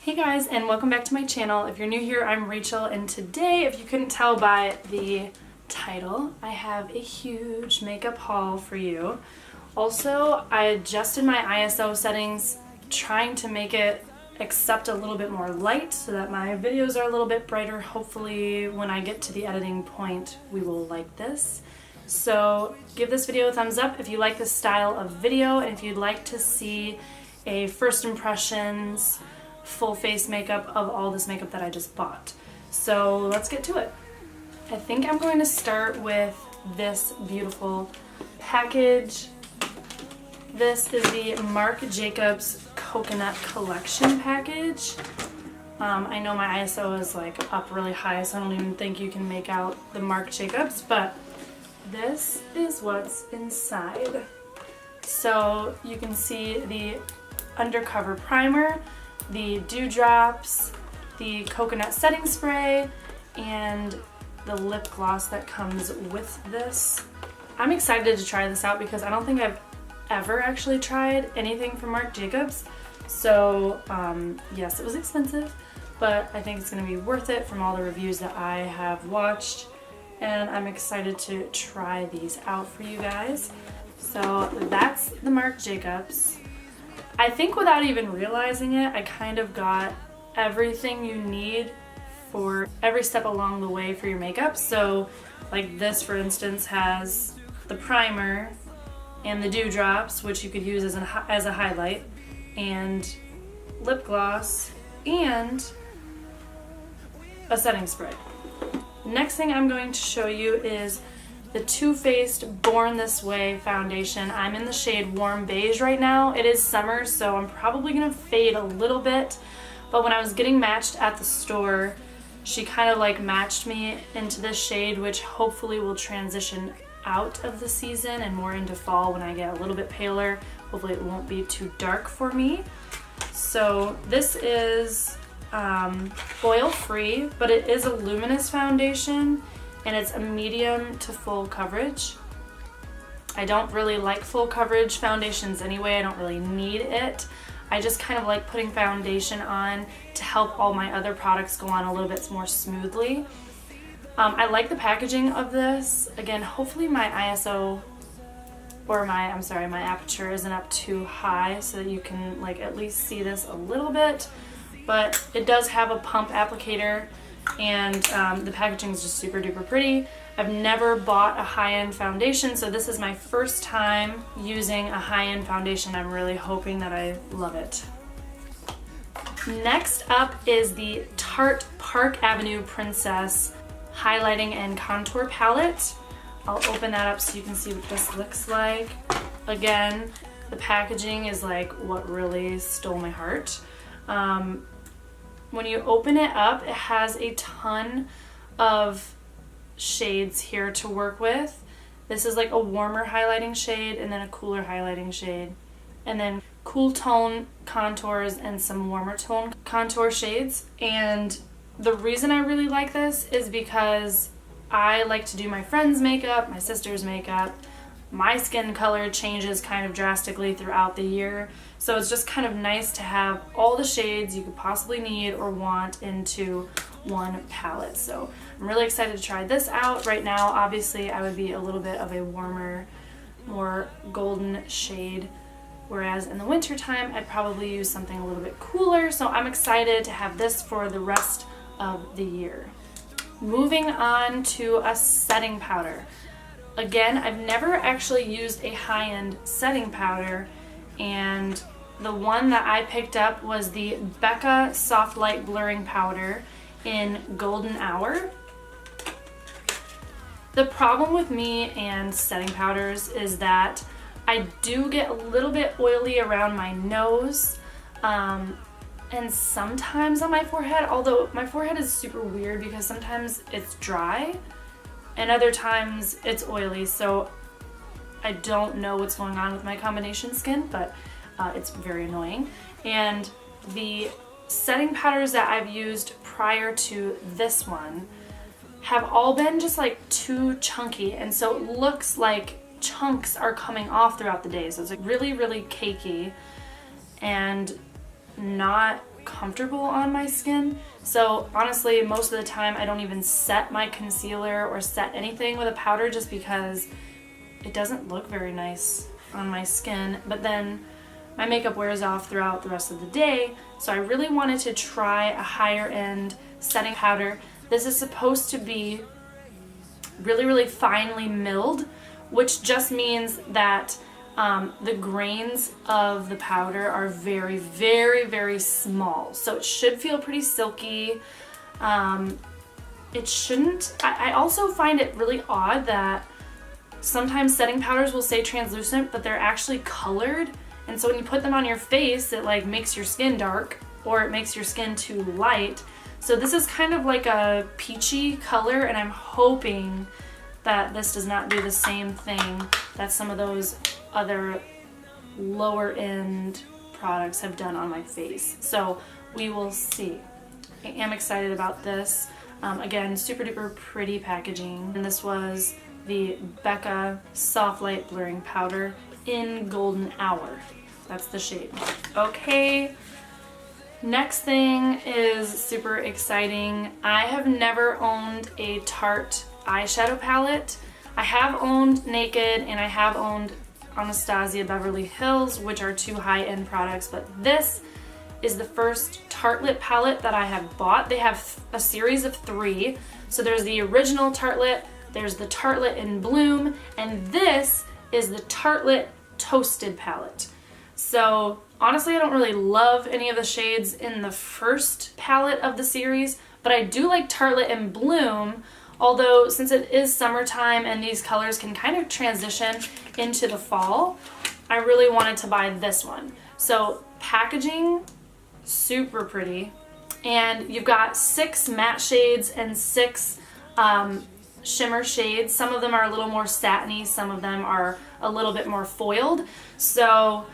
Hey guys, and welcome back to my channel. If you're new here, I'm Rachel, and today, if you couldn't tell by the title, I have a huge makeup haul for you. Also, I adjusted my ISO settings, trying to make it accept a little bit more light so that my videos are a little bit brighter. Hopefully, when I get to the editing point, we will like this. So give this video a thumbs up if you like this style of video, and if you'd like to see a first impressions full face makeup of all this makeup that I just bought. So let's get to it. I think I'm going to start with this beautiful package. This is the Marc Jacobs Coconut Collection package. I know my ISO is like up really high, so I don't even think you can make out the Marc Jacobs, but this is what's inside. So you can see the undercover primer, the dewdrops, the coconut setting spray, and the lip gloss that comes with this. I'm excited to try this out because I don't think I've ever actually tried anything from Marc Jacobs. So yes, it was expensive, but I think it's going to be worth it from all the reviews that I have watched, and I'm excited to try these out for you guys. So that's the Marc Jacobs. I think without even realizing it, I kind of got everything you need for every step along the way for your makeup. So like this, for instance, has the primer and the dewdrops, which you could use as a highlight, and lip gloss, and a setting spray. Next thing I'm going to show you is the Too Faced Born This Way foundation. I'm in the shade Warm Beige right now. It is summer, so I'm probably gonna fade a little bit, but when I was getting matched at the store, she kind of like matched me into this shade, which hopefully will transition out of the season and more into fall when I get a little bit paler. Hopefully it won't be too dark for me. So this is oil-free, but it is a luminous foundation, and it's a medium to full coverage. I don't really like full coverage foundations anyway. I don't really need it. I just kind of like putting foundation on to help all my other products go on a little bit more smoothly. I like the packaging of this. Again, hopefully my ISO or my aperture isn't up too high so that you can like at least see this a little bit, but it does have a pump applicator, and the packaging is just super duper pretty. I've never bought a high-end foundation, so this is my first time using a high-end foundation. I'm really hoping that I love it. Next up is the Tarte Park Avenue Princess Highlighting and Contour Palette. I'll open that up so you can see what this looks like. Again, the packaging is like what really stole my heart. When you open it up, it has a ton of shades here to work with. This is like a warmer highlighting shade, and then a cooler highlighting shade, and then cool tone contours and some warmer tone contour shades. And the reason I really like this is because I like to do my friends' makeup, my sister's makeup. My skin color changes kind of drastically throughout the year, so it's just kind of nice to have all the shades you could possibly need or want into one palette. So I'm really excited to try this out. Right now, obviously, I would be a little bit of a warmer, more golden shade, whereas in the winter time, I'd probably use something a little bit cooler, so I'm excited to have this for the rest of the year. Moving on to a setting powder. Again, I've never actually used a high-end setting powder, and the one that I picked up was the Becca Soft Light Blurring Powder in Golden Hour. The problem with me and setting powders is that I do get a little bit oily around my nose, and sometimes on my forehead, although my forehead is super weird because sometimes it's dry and other times it's oily, so I don't know what's going on with my combination skin, but it's very annoying. And the setting powders that I've used prior to this one have all been just like too chunky, and so it looks like chunks are coming off throughout the day. So it's like really, really cakey and not comfortable on my skin. So honestly, most of the time I don't even set my concealer or set anything with a powder just because it doesn't look very nice on my skin. But then my makeup wears off throughout the rest of the day, so I really wanted to try a higher end setting powder. This is supposed to be really, really finely milled, which just means that the grains of the powder are very, very, very small. So it should feel pretty silky. It shouldn't. I also find it really odd that sometimes setting powders will say translucent, but they're actually colored. And so when you put them on your face, it like makes your skin dark or it makes your skin too light. So this is kind of like a peachy color, and I'm hoping that this does not do the same thing that some of those other lower end products have done on my face. So we will see. I am excited about this. Again, super duper pretty packaging. And this was the Becca Soft Light Blurring Powder in Golden Hour. That's the shade. Okay, next thing is super exciting. I have never owned a Tarte eyeshadow palette. I have owned Naked and I have owned Anastasia Beverly Hills, which are two high-end products, but this is the first Tartlette palette that I have bought. They have a series of 3. So there's the original Tartlette, there's the Tartlette in Bloom, and this is the Tartlette Toasted palette. So honestly, I don't really love any of the shades in the first palette of the series, but I do like Tartlette in Bloom, although since it is summertime and these colors can kind of transition into the fall, I really wanted to buy this one. So packaging, super pretty, and you've got 6 matte shades and 6 shimmer shades. Some of them are a little more satiny, some of them are a little bit more foiled. So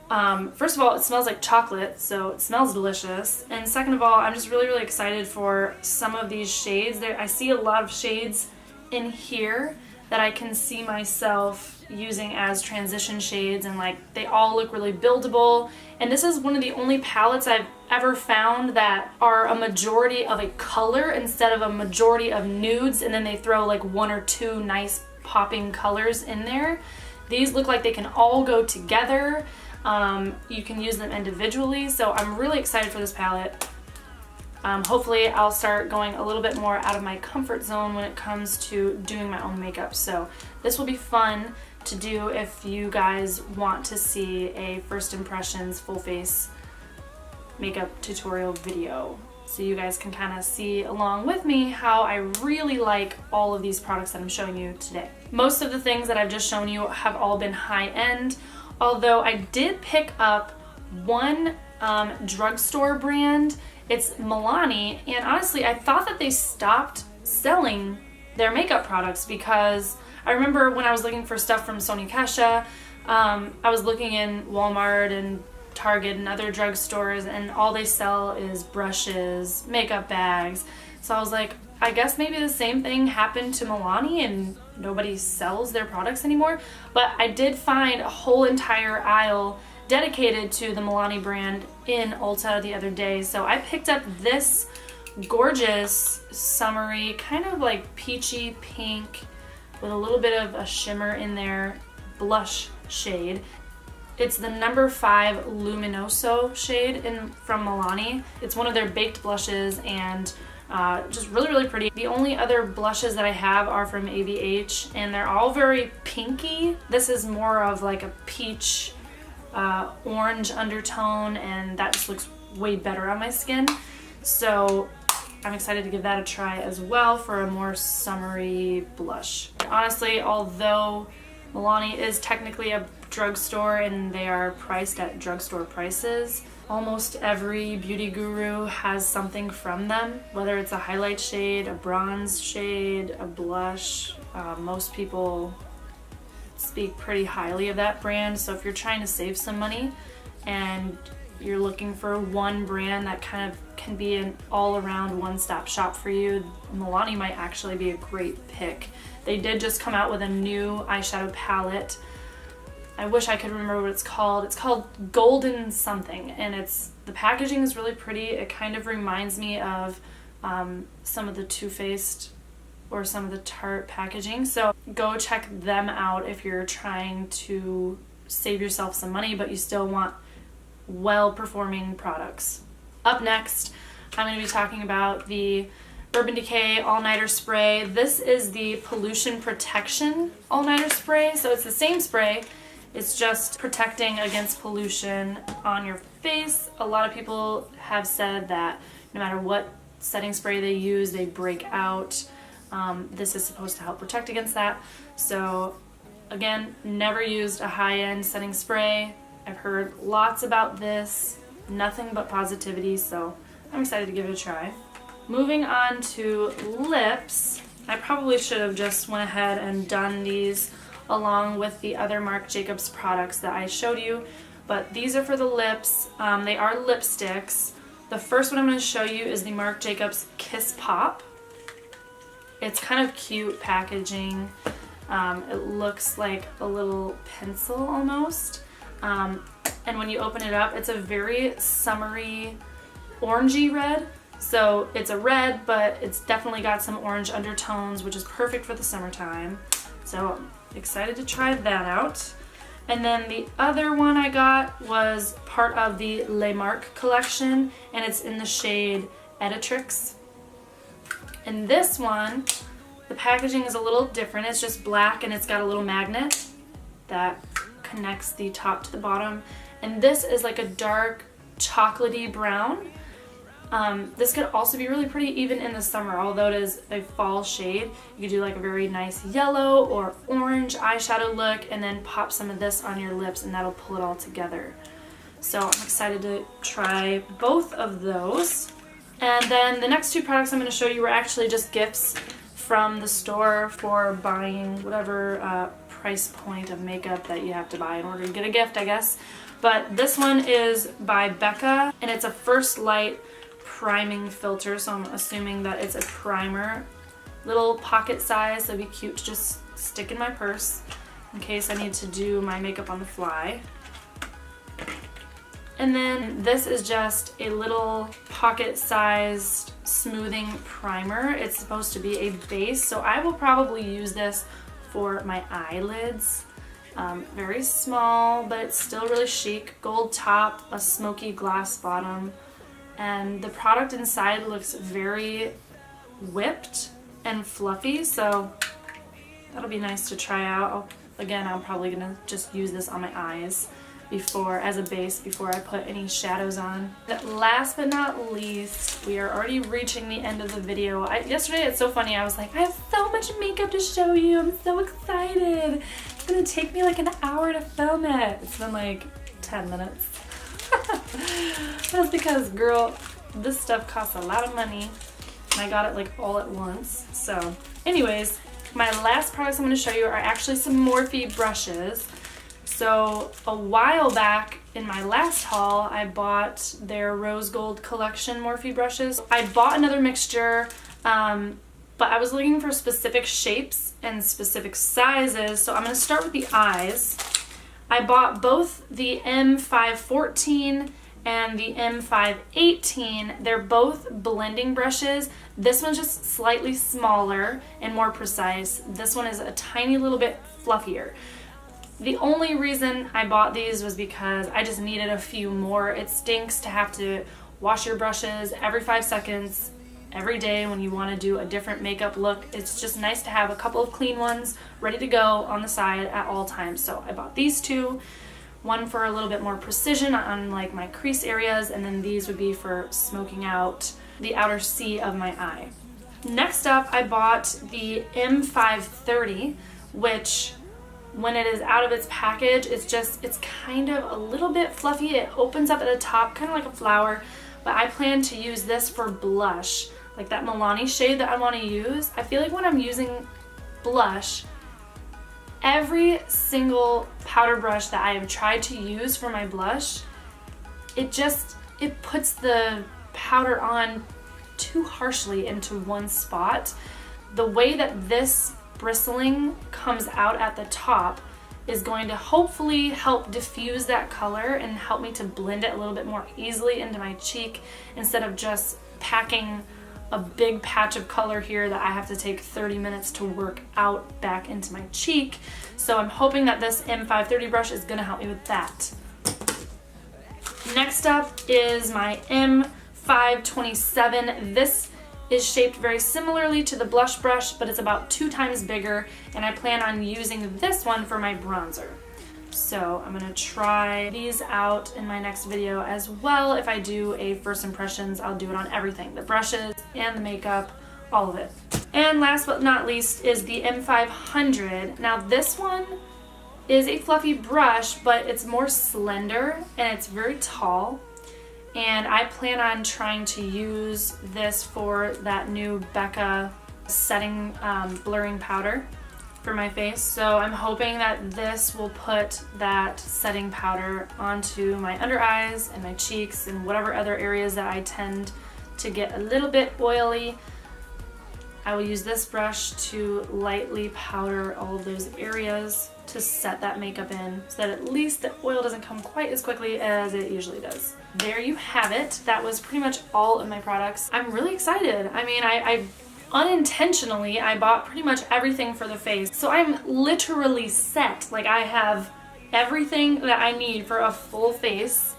first of all, it smells like chocolate, so it smells delicious. And second of all, I'm just really, really excited for some of these shades. I see a lot of shades in here that I can see myself using as transition shades, and like they all look really buildable. And this is one of the only palettes I've ever found that are a majority of a color instead of a majority of nudes, and then they throw like 1 or 2 nice popping colors in there. These look like they can all go together. You can use them individually, so I'm really excited for this palette. Hopefully I'll start going a little bit more out of my comfort zone when it comes to doing my own makeup. So this will be fun to do if you guys want to see a first impressions full face makeup tutorial video. So you guys can kind of see along with me how I really like all of these products that I'm showing you today. Most of the things that I've just shown you have all been high-end, although I did pick up one drugstore brand. It's Milani, and honestly I thought that they stopped selling their makeup products, because I remember when I was looking for stuff from Sonia Kashia, I was looking in Walmart and Target and other drugstores, and all they sell is brushes, makeup bags. So I was like, I guess maybe the same thing happened to Milani and nobody sells their products anymore. But I did find a whole entire aisle dedicated to the Milani brand in Ulta the other day. So I picked up this gorgeous summery, kind of like peachy pink with a little bit of a shimmer in there, blush shade. It's the number 5 Luminoso shade from Milani. It's one of their baked blushes, and just really, really pretty. The only other blushes that I have are from ABH, and they're all very pinky. This is more of like a peach orange undertone, and that just looks way better on my skin. So I'm excited to give that a try as well for a more summery blush. Honestly, although Milani is technically a drugstore and they are priced at drugstore prices, almost every beauty guru has something from them, whether it's a highlight shade, a bronze shade, a blush. Most people speak pretty highly of that brand, so if you're trying to save some money and you're looking for one brand that kind of can be an all-around one-stop shop for you, Milani might actually be a great pick. They did just come out with a new eyeshadow palette I wish I could remember what it's called. It's called Golden something, and the packaging is really pretty. It kind of reminds me of some of the Too Faced or some of the Tarte packaging. So go check them out if you're trying to save yourself some money, but you still want well-performing products. Up next, I'm going to be talking about the Urban Decay All-Nighter Spray. This is the Pollution Protection All-Nighter Spray. So it's the same spray, it's just protecting against pollution on your face. A lot of people have said that no matter what setting spray they use, they break out. This is supposed to help protect against that. So again, never used a high-end setting spray. I've heard lots about this, nothing but positivity, so I'm excited to give it a try. Moving on to lips, I probably should have just went ahead and done these along with the other Marc Jacobs products that I showed you, but these are for the lips. They are lipsticks. The first one I'm going to show you is the Marc Jacobs Kiss Pop. It's kind of cute packaging. It looks like a little pencil almost. And when you open it up, it's a very summery orangey red. So it's a red, but it's definitely got some orange undertones, which is perfect for the summertime. So I'm excited to try that out. And then the other one I got was part of the Le Marc collection, and it's in the shade Editrix. And this one, the packaging is a little different. It's just black and it's got a little magnet that connects the top to the bottom. And this is like a dark chocolatey brown. This could also be really pretty even in the summer, although it is a fall shade. You could do like a very nice yellow or orange eyeshadow look and then pop some of this on your lips and that'll pull it all together. So I'm excited to try both of those. And then the next two products I'm going to show you were actually just gifts from the store for buying whatever price point of makeup that you have to buy in order to get a gift, I guess. But this one is by Becca, and it's a First Light priming filter, so I'm assuming that it's a primer. Little pocket size, so it'd be cute to just stick in my purse in case I need to do my makeup on the fly. And then this is just a little pocket-sized smoothing primer. It's supposed to be a base, so I will probably use this for my eyelids. Very small, but it's still really chic. Gold top, a smoky glass bottom, and the product inside looks very whipped and fluffy, so that'll be nice to try out. Again, I'm probably gonna just use this on my eyes as a base before I put any shadows on. Last but not least, we are already reaching the end of the video. Yesterday, it's so funny, I was like, I have so much makeup to show you, I'm so excited. It's gonna take me like an hour to film it. It's been like 10 minutes. That's because, girl, this stuff costs a lot of money and I got it like all at once. So anyways, my last products I'm going to show you are actually some Morphe brushes. So a while back in my last haul, I bought their Rose Gold collection Morphe brushes. I bought another mixture, but I was looking for specific shapes and specific sizes, so I'm going to start with the eyes. I bought both the M514 and the M518. They're both blending brushes. This one's just slightly smaller and more precise. This one is a tiny little bit fluffier. The only reason I bought these was because I just needed a few more. It stinks to have to wash your brushes every 5 seconds every day when you want to do a different makeup look. It's just nice to have a couple of clean ones ready to go on the side at all times. So I bought these two, one for a little bit more precision on like my crease areas, and then these would be for smoking out the outer C of my eye. Next up, I bought the M530, which when it is out of its package, it's kind of a little bit fluffy. It opens up at the top, kind of like a flower, but I plan to use this for blush, like that Milani shade that I want to use. I feel like when I'm using blush, every single powder brush that I have tried to use for my blush, it puts the powder on too harshly into one spot. The way that this bristling comes out at the top is going to hopefully help diffuse that color and help me to blend it a little bit more easily into my cheek instead of just packing a big patch of color here that I have to take 30 minutes to work out back into my cheek. So I'm hoping that this M530 brush is gonna help me with that. Next up is my M527. This is shaped very similarly to the blush brush, but it's about 2 times bigger, and I plan on using this one for my bronzer. So I'm gonna try these out in my next video as well. If I do a first impressions, I'll do it on everything, the brushes and the makeup, all of it. And last but not least is the M500. Now this one is a fluffy brush, but it's more slender and it's very tall. And I plan on trying to use this for that new Becca setting blurring powder for my face. So I'm hoping that this will put that setting powder onto my under eyes and my cheeks and whatever other areas that I tend to get a little bit oily. I will use this brush to lightly powder all of those areas to set that makeup in so that at least the oil doesn't come quite as quickly as it usually does. There you have it. That was pretty much all of my products. I'm really excited. I mean, I unintentionally, I bought pretty much everything for the face. So I'm literally set. Like, I have everything that I need for a full face.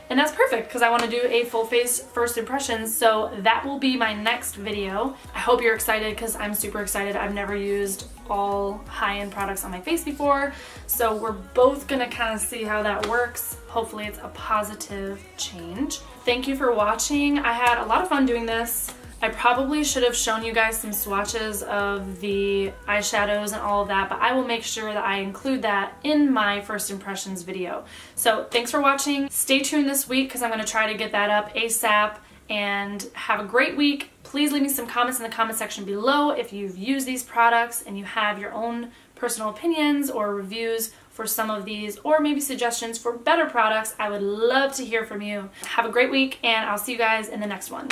And that's perfect because I want to do a full face first impressions, so that will be my next video. I hope you're excited because I'm super excited. I've never used all high-end products on my face before, so we're both gonna kind of see how that works. Hopefully it's a positive change. Thank you for watching. I had a lot of fun doing this. I probably should have shown you guys some swatches of the eyeshadows and all of that, but I will make sure that I include that in my first impressions video. So thanks for watching. Stay tuned this week because I'm going to try to get that up ASAP, and have a great week. Please leave me some comments in the comment section below if you've used these products and you have your own personal opinions or reviews for some of these, or maybe suggestions for better products. I would love to hear from you. Have a great week, and I'll see you guys in the next one.